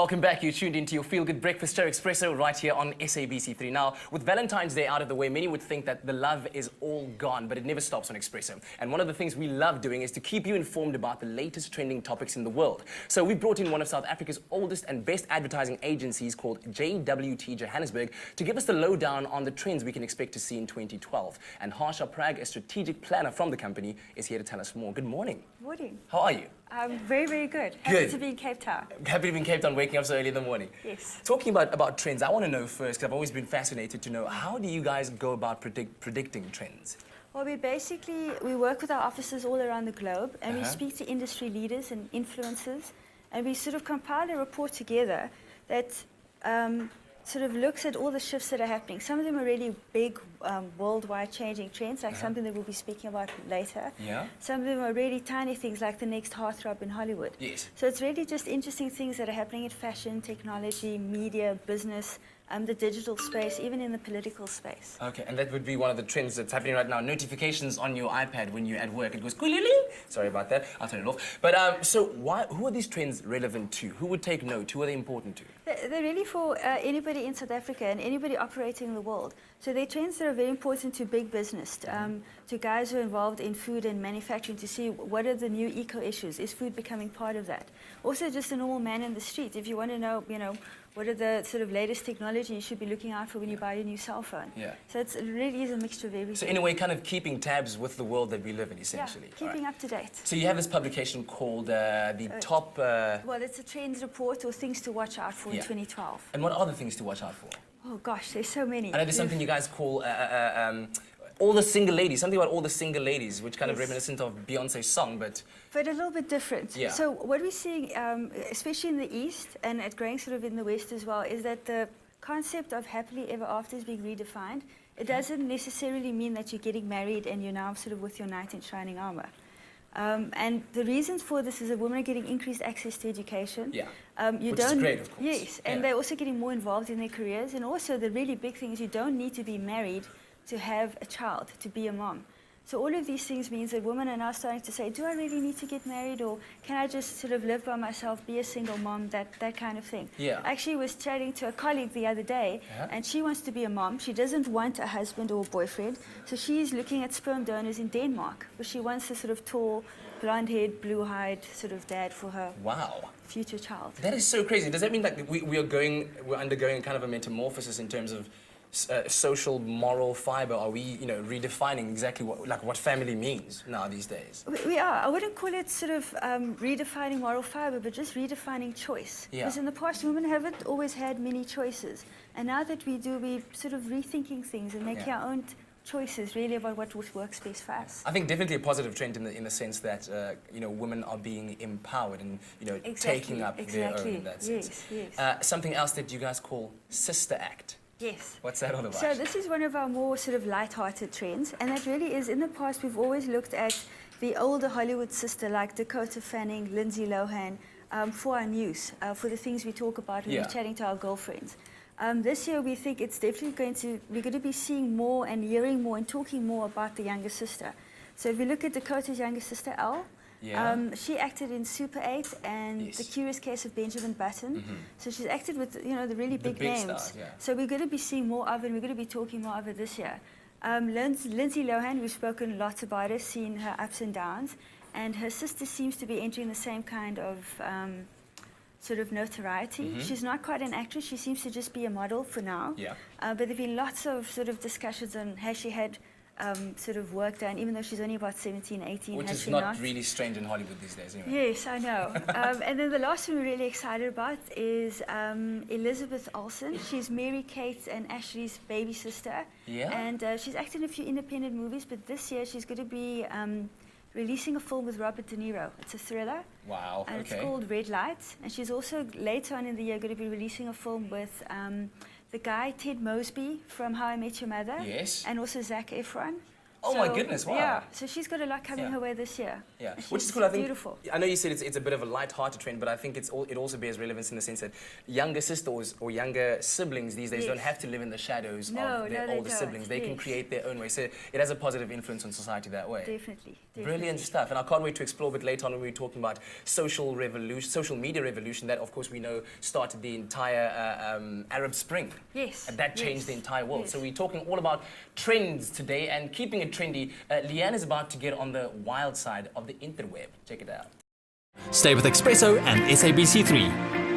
Welcome back. You tuned into your Feel Good Breakfast Show Espresso right here on SABC3. Now, with Valentine's Day out of the way, many would think that the love is all gone, but it never stops on Espresso. And one of the things we love doing is to keep you informed about the latest trending topics in the world. So we brought in one of South Africa's oldest and best advertising agencies called JWT Johannesburg to give us the lowdown on the trends we can expect to see in 2012. And Harsha Prag, a strategic planner from the company, is here to tell us more. Good morning. Morning. How are you? I'm very, very good. Happy to be in Cape Town. Happy to be in Cape Town, waking up so early in the morning. Yes. Talking about trends, I want to know first, because I've always been fascinated to know, how do you guys go about predicting trends? Well, we work with our offices all around the globe, and we speak to industry leaders and influencers, and we sort of compile a report together that sort of looks at all the shifts that are happening. Some of them are really big, worldwide changing trends, like something that we'll be speaking about later. Yeah. Some of them are really tiny things, like the next heartthrob in Hollywood. Yes. So it's really just interesting things that are happening in fashion, technology, media, business, the digital space, even in the political space. Okay, and that would be one of the trends that's happening right now. Notifications on your iPad when you're at work. It goes, "Kulili." Sorry about that. I'll turn it off. But so who are these trends relevant to? Who would take note? Who are they important to? They're really for anybody in South Africa and anybody operating in the world. So they're trends that are very important to big business, to guys who are involved in food and manufacturing, to see what are the new eco issues. Is food becoming part of that? Also, just a normal man in the street. If you want to know, what are the sort of latest technology you should be looking out for when you buy your new cell phone? Yeah. So it really is a mixture of everything. So in a way, kind of keeping tabs with the world that we live in, essentially. Yeah, keeping up to date. So you have this publication called the Top... Well, it's a trends report or things to watch out for in 2012. And what are the things to watch out for? Oh gosh, there's so many. I know there's something you guys call all the single ladies, something about all the single ladies, which kind of reminiscent of Beyonce's song, but a little bit different. Yeah. So what we're seeing, especially in the East and growing sort of in the West as well, is that the concept of happily ever after is being redefined. It doesn't necessarily mean that you're getting married and you're now sort of with your knight in shining armor. And the reasons for this is that women are getting increased access to education. Yeah, which is great, of course. Yes, and they're also getting more involved in their careers. And also the really big thing is you don't need to be married to have a child, to be a mom. So all of these things means that women are now starting to say, do I really need to get married, or can I just sort of live by myself, be a single mom, that kind of thing. Yeah. I actually was chatting to a colleague the other day, and she wants to be a mom. She doesn't want a husband or a boyfriend, so she's looking at sperm donors in Denmark, but she wants a sort of tall, blonde-haired, blue-eyed sort of dad for her future child. That is so crazy. Does that mean that we're undergoing kind of a metamorphosis in terms of social moral fiber? Are we, redefining exactly what family means now these days? We are. I wouldn't call it sort of redefining moral fiber, but just redefining choice. Yeah. Because in the past, women haven't always had many choices. And now that we do, we're sort of rethinking things and making our own choices really about what works best for us. I think definitely a positive trend in the sense that women are being empowered and taking up their own in that sense. Yes. Something else that you guys call Sister Act. Yes. What's that all about? So this is one of our more sort of light-hearted trends, and that really is, in the past we've always looked at the older Hollywood sister like Dakota Fanning, Lindsay Lohan, for our news, for the things we talk about when we're chatting to our girlfriends. This year we think it's definitely we're going to be seeing more and hearing more and talking more about the younger sister. So if we look at Dakota's younger sister, Elle, she acted in Super 8 and The Curious Case of Benjamin Button. So she's acted with, the really big names. Stars, So we're going to be seeing more of it, and we're going to be talking more of it this year. Lindsay Lohan, we've spoken lots about her, seen her ups and downs, and her sister seems to be entering the same kind of sort of notoriety. She's not quite an actress, she seems to just be a model for now. But there have been lots of sort of discussions on has she had sort of work done, even though she's only about 17, 18. Which is not really strange in Hollywood these days, anyway. Yes, I know. And then the last one we're really excited about is Elizabeth Olsen. She's Mary-Kate and Ashley's baby sister. Yeah. And she's acted in a few independent movies, but this year she's going to be releasing a film with Robert De Niro. It's a thriller. Wow, and it's called Red Light. And she's also, later on in the year, going to be releasing a film with the guy, Ted Mosby, from How I Met Your Mother. Yes. And also Zac Efron. Oh my goodness, wow. Yeah, so she's got a lot coming Yeah. her way this year. Yeah, And which is she's cool. I think. beautiful. I know you said it's a bit of a light-hearted trend, but I think it also bears relevance in the sense that younger sisters or younger siblings these days Yes. don't have to live in the shadows No, of their no, they older don't. siblings. They can Yes. create their own way. So it has a positive influence on society that way. Definitely. Brilliant stuff, and I can't wait to explore a bit later on when we're talking about social media revolution. That, of course, we know started the entire Arab Spring. Yes, and that changed yes, the entire world. yes. So we're talking all about trends today and keeping it trendy. Leanne is about to get on the wild side of the interweb. Check it out. Stay with Expresso and SABC3.